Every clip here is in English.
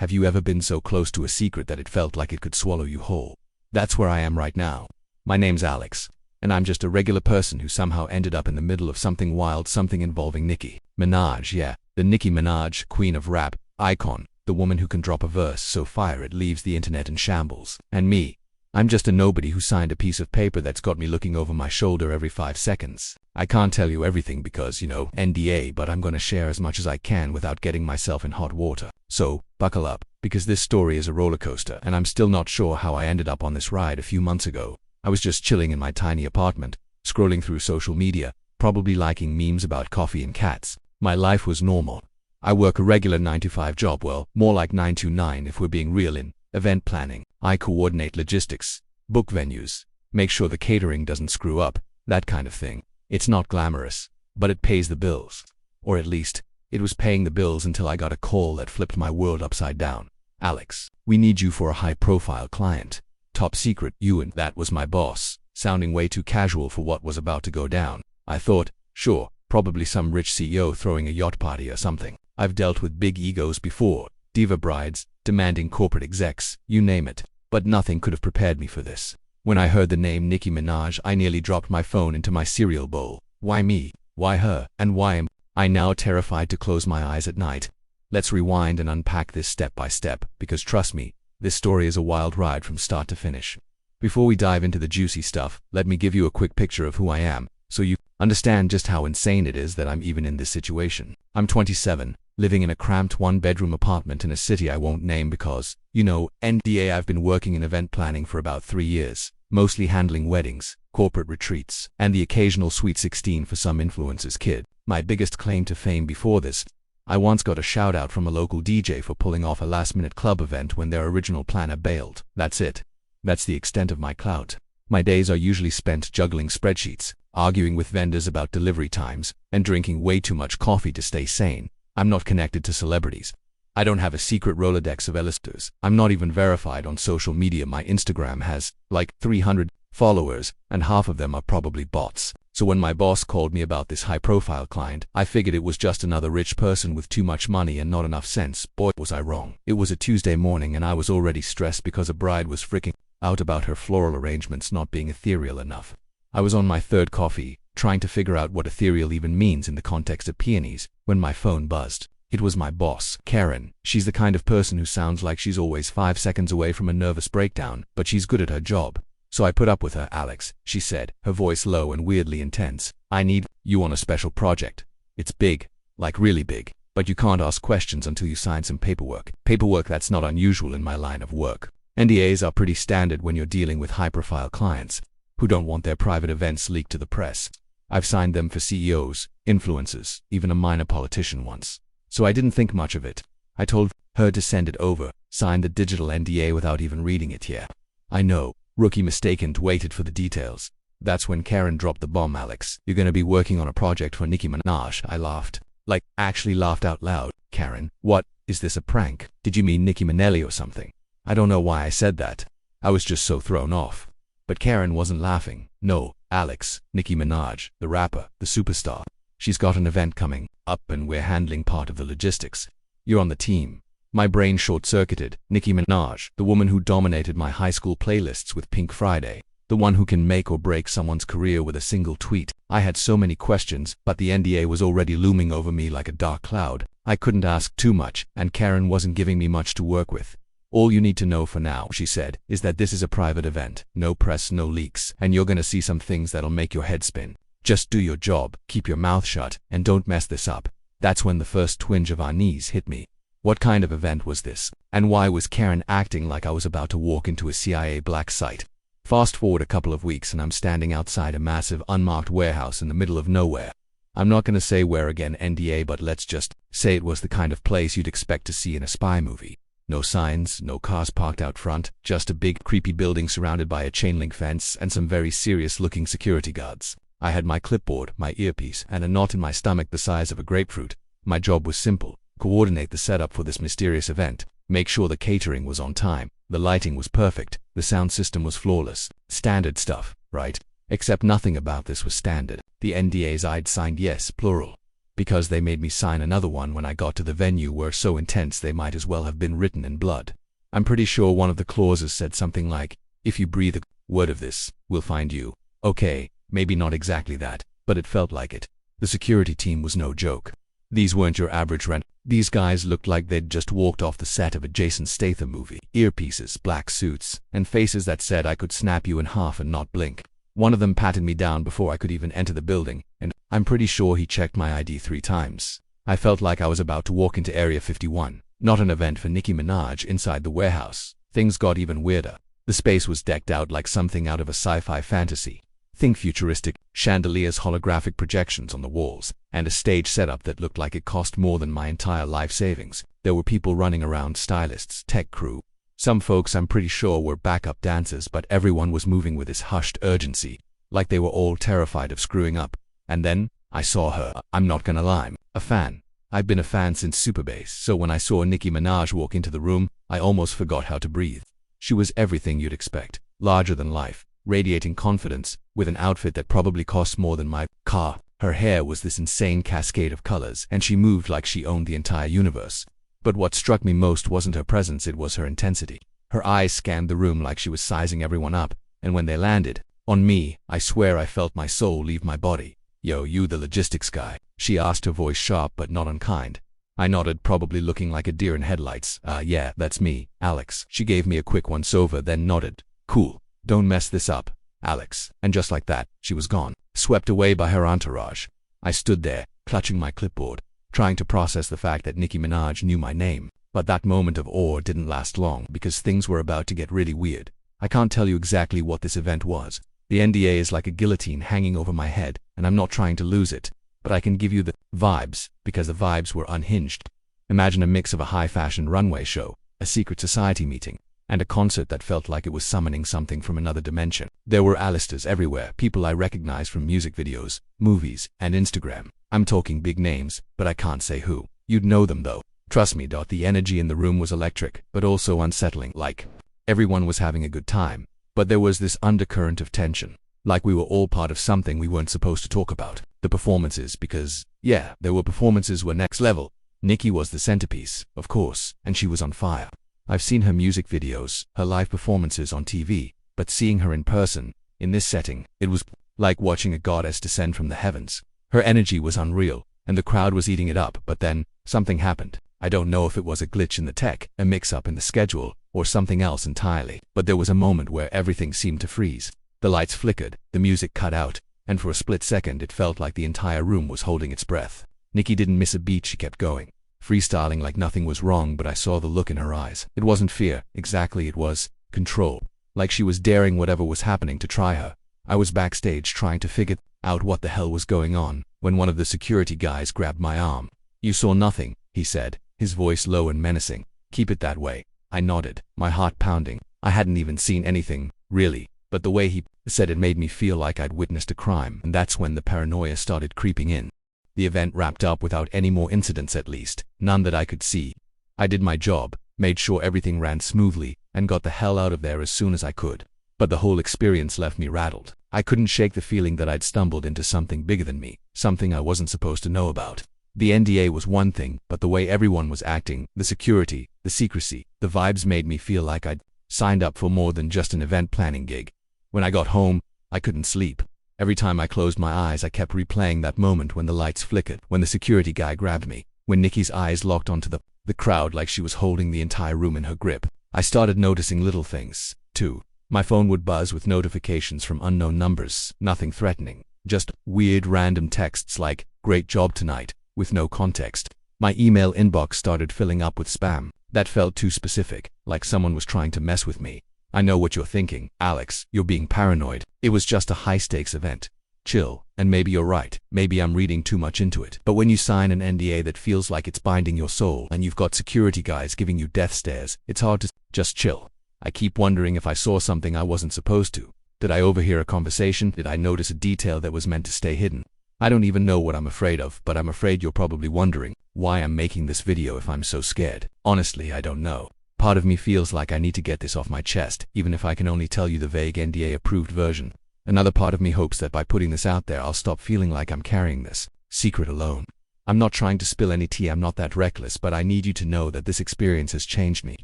Have you ever been so close to a secret that it felt like it could swallow you whole? That's where I am right now. My name's Alex, and I'm just a regular person who somehow ended up in the middle of something wild, something involving Nicki Minaj, yeah, the Nicki Minaj, queen of rap, icon, the woman who can drop a verse so fire it leaves the internet in shambles. And me, I'm just a nobody who signed a piece of paper that's got me looking over my shoulder every 5 seconds. I can't tell you everything because, NDA, but I'm gonna share as much as I can without getting myself in hot water. So, buckle up, because this story is a roller coaster, and I'm still not sure how I ended up on this ride a few months ago. I was just chilling in my tiny apartment, scrolling through social media, probably liking memes about coffee and cats. My life was normal. I work a regular 9-to-5 job, well, more like 9-to-9 if we're being real, in event planning. I coordinate logistics, book venues, make sure the catering doesn't screw up, that kind of thing. It's not glamorous, but it pays the bills. Or at least, it was paying the bills until I got a call that flipped my world upside down. Alex, we need you for a high-profile client. Top secret, you and that was my boss, sounding way too casual for what was about to go down. I thought, sure, probably some rich CEO throwing a yacht party or something. I've dealt with big egos before, diva brides, demanding corporate execs, you name it. But nothing could have prepared me for this. When I heard the name Nicki Minaj, I nearly dropped my phone into my cereal bowl. Why me? Why her? And why am I now terrified to close my eyes at night? Let's rewind and unpack this step by step, because trust me, this story is a wild ride from start to finish. Before we dive into the juicy stuff, let me give you a quick picture of who I am, so you understand just how insane it is that I'm even in this situation. I'm 27, living in a cramped one-bedroom apartment in a city I won't name because, NDA. I've been working in event planning for about 3 years, mostly handling weddings, corporate retreats, and the occasional Sweet 16 for some influencer's kid. My biggest claim to fame before this, I once got a shout-out from a local DJ for pulling off a last-minute club event when their original planner bailed. That's it. That's the extent of my clout. My days are usually spent juggling spreadsheets, arguing with vendors about delivery times, and drinking way too much coffee to stay sane. I'm not connected to celebrities. I don't have a secret Rolodex of A-listers. I'm not even verified on social media. My Instagram has, like, 300 followers, and half of them are probably bots. So when my boss called me about this high-profile client, I figured it was just another rich person with too much money and not enough sense. Boy, was I wrong. It was a Tuesday morning and I was already stressed because a bride was freaking out about her floral arrangements not being ethereal enough. I was on my third coffee, trying to figure out what ethereal even means in the context of peonies, when my phone buzzed. It was my boss, Karen. She's the kind of person who sounds like she's always 5 seconds away from a nervous breakdown, but she's good at her job. So I put up with her. Alex, she said, her voice low and weirdly intense. I need you on a special project. It's big, like really big, but you can't ask questions until you sign some paperwork. Paperwork that's not unusual in my line of work. NDAs are pretty standard when you're dealing with high-profile clients who don't want their private events leaked to the press. I've signed them for CEOs, influencers, even a minor politician once. So I didn't think much of it. I told her to send it over, signed the digital NDA without even reading it. Yeah, I know, rookie mistake, and waited for the details. That's when Karen dropped the bomb. Alex, you're gonna be working on a project for Nicki Minaj. I laughed. Like, actually laughed out loud. Karen, what? Is this a prank? Did you mean Nicki Minelli or something? I don't know why I said that. I was just so thrown off. But Karen wasn't laughing. No, Alex, Nicki Minaj, the rapper, the superstar. She's got an event coming up and we're handling part of the logistics. You're on the team. My brain short-circuited. Nicki Minaj, the woman who dominated my high school playlists with Pink Friday. The one who can make or break someone's career with a single tweet. I had so many questions, but the NDA was already looming over me like a dark cloud. I couldn't ask too much, and Karen wasn't giving me much to work with. All you need to know for now, she said, is that this is a private event. No press, no leaks, and you're gonna see some things that'll make your head spin. Just do your job, keep your mouth shut, and don't mess this up. That's when the first twinge of our knees hit me. What kind of event was this? And why was Karen acting like I was about to walk into a CIA black site? Fast forward a couple of weeks and I'm standing outside a massive unmarked warehouse in the middle of nowhere. I'm not gonna say where again, NDA, but let's just say it was the kind of place you'd expect to see in a spy movie. No signs, no cars parked out front, just a big, creepy building surrounded by a chain-link fence and some very serious-looking security guards. I had my clipboard, my earpiece, and a knot in my stomach the size of a grapefruit. My job was simple: coordinate the setup for this mysterious event, make sure the catering was on time, the lighting was perfect, the sound system was flawless. Standard stuff, right? Except nothing about this was standard. The NDAs I'd signed, yes, plural, because they made me sign another one when I got to the venue were so intense they might as well have been written in blood. I'm pretty sure one of the clauses said something like, "If you breathe a word of this, we'll find you." Okay, maybe not exactly that, but it felt like it. The security team was no joke. These weren't your average rent. These guys looked like they'd just walked off the set of a Jason Statham movie. Earpieces, black suits, and faces that said I could snap you in half and not blink. One of them patted me down before I could even enter the building, and I'm pretty sure he checked my ID 3 times. I felt like I was about to walk into Area 51, not an event for Nicki Minaj inside the warehouse. Things got even weirder. The space was decked out like something out of a sci-fi fantasy. Think futuristic, chandeliers, holographic projections on the walls, and a stage setup that looked like it cost more than my entire life savings. There were people running around, stylists, tech crew. Some folks I'm pretty sure were backup dancers, but everyone was moving with this hushed urgency, like they were all terrified of screwing up. And then, I saw her. I'm not gonna lie, I'm a fan. I've been a fan since Superbass, so when I saw Nicki Minaj walk into the room, I almost forgot how to breathe. She was everything you'd expect, larger than life, radiating confidence, with an outfit that probably cost more than my car. Her hair was this insane cascade of colors, and she moved like she owned the entire universe. But what struck me most wasn't her presence, it was her intensity. Her eyes scanned the room like she was sizing everyone up, and when they landed on me, I swear I felt my soul leave my body. "Yo, you the logistics guy?" she asked, her voice sharp but not unkind. I nodded, probably looking like a deer in headlights. Yeah, that's me, Alex." She gave me a quick once-over, then nodded. "Cool. Don't mess this up, Alex." And just like that, she was gone, swept away by her entourage. I stood there, clutching my clipboard, trying to process the fact that Nicki Minaj knew my name. But that moment of awe didn't last long, because things were about to get really weird. I can't tell you exactly what this event was. The NDA is like a guillotine hanging over my head, and I'm not trying to lose it. But I can give you the vibes, because the vibes were unhinged. Imagine a mix of a high-fashion runway show, a secret society meeting, and a concert that felt like it was summoning something from another dimension. There were A-listers everywhere, people I recognized from music videos, movies, and Instagram. I'm talking big names, but I can't say who. You'd know them though. Trust me, the energy in the room was electric, but also unsettling. Like, everyone was having a good time, but there was this undercurrent of tension. Like we were all part of something we weren't supposed to talk about. The performances, because, yeah, there were performances, were next level. Nicki was the centerpiece, of course, and she was on fire. I've seen her music videos, her live performances on TV, but seeing her in person, in this setting, it was like watching a goddess descend from the heavens. Her energy was unreal, and the crowd was eating it up, but then, something happened. I don't know if it was a glitch in the tech, a mix-up in the schedule, or something else entirely, but there was a moment where everything seemed to freeze. The lights flickered, the music cut out, and for a split second it felt like the entire room was holding its breath. Nicki didn't miss a beat, she kept going, freestyling like nothing was wrong, but I saw the look in her eyes. It wasn't fear, exactly, it was control. Like she was daring whatever was happening to try her. I was backstage trying to figure out what the hell was going on, when one of the security guys grabbed my arm. "You saw nothing," he said, his voice low and menacing. "Keep it that way." I nodded, my heart pounding. I hadn't even seen anything, really, but the way he said it made me feel like I'd witnessed a crime, and that's when the paranoia started creeping in. The event wrapped up without any more incidents, at least, none that I could see. I did my job, made sure everything ran smoothly, and got the hell out of there as soon as I could. But the whole experience left me rattled. I couldn't shake the feeling that I'd stumbled into something bigger than me, something I wasn't supposed to know about. The NDA was one thing, but the way everyone was acting, the security, the secrecy, the vibes made me feel like I'd signed up for more than just an event planning gig. When I got home, I couldn't sleep. Every time I closed my eyes, I kept replaying that moment when the lights flickered, when the security guy grabbed me, when Nicki's eyes locked onto the crowd like she was holding the entire room in her grip. I started noticing little things, too. My phone would buzz with notifications from unknown numbers, nothing threatening, just weird random texts like, "Great job tonight," with no context. My email inbox started filling up with spam. That felt too specific, like someone was trying to mess with me. I know what you're thinking, Alex, you're being paranoid. It was just a high-stakes event. Chill, and maybe you're right, maybe I'm reading too much into it. But when you sign an NDA that feels like it's binding your soul, and you've got security guys giving you death stares, it's hard to just chill. I keep wondering if I saw something I wasn't supposed to. Did I overhear a conversation? Did I notice a detail that was meant to stay hidden? I don't even know what I'm afraid of, but I'm afraid you're probably wondering why I'm making this video if I'm so scared. Honestly, I don't know. Part of me feels like I need to get this off my chest, even if I can only tell you the vague NDA-approved version. Another part of me hopes that by putting this out there, I'll stop feeling like I'm carrying this secret alone. I'm not trying to spill any tea, I'm not that reckless, but I need you to know that this experience has changed me.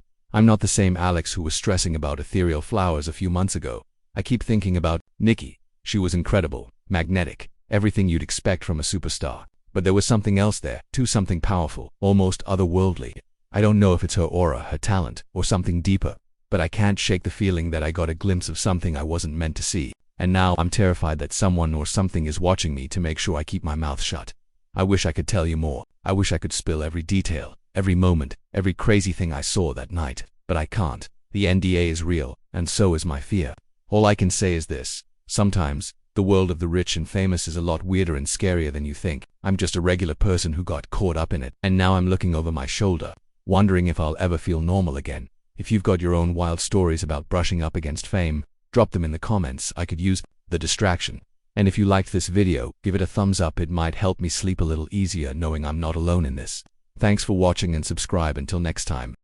I'm not the same Alex who was stressing about ethereal flowers a few months ago. I keep thinking about Nicki. She was incredible, magnetic, everything you'd expect from a superstar. But there was something else there, too, something powerful, almost otherworldly. I don't know if it's her aura, her talent, or something deeper, but I can't shake the feeling that I got a glimpse of something I wasn't meant to see. And now I'm terrified that someone or something is watching me to make sure I keep my mouth shut. I wish I could tell you more. I wish I could spill every detail, every moment, every crazy thing I saw that night. But I can't. The NDA is real, and so is my fear. All I can say is this. Sometimes, the world of the rich and famous is a lot weirder and scarier than you think. I'm just a regular person who got caught up in it, and now I'm looking over my shoulder, wondering if I'll ever feel normal again. If you've got your own wild stories about brushing up against fame, drop them in the comments. I could use the distraction. And if you liked this video, give it a thumbs up. It might help me sleep a little easier knowing I'm not alone in this. Thanks for watching and subscribe until next time.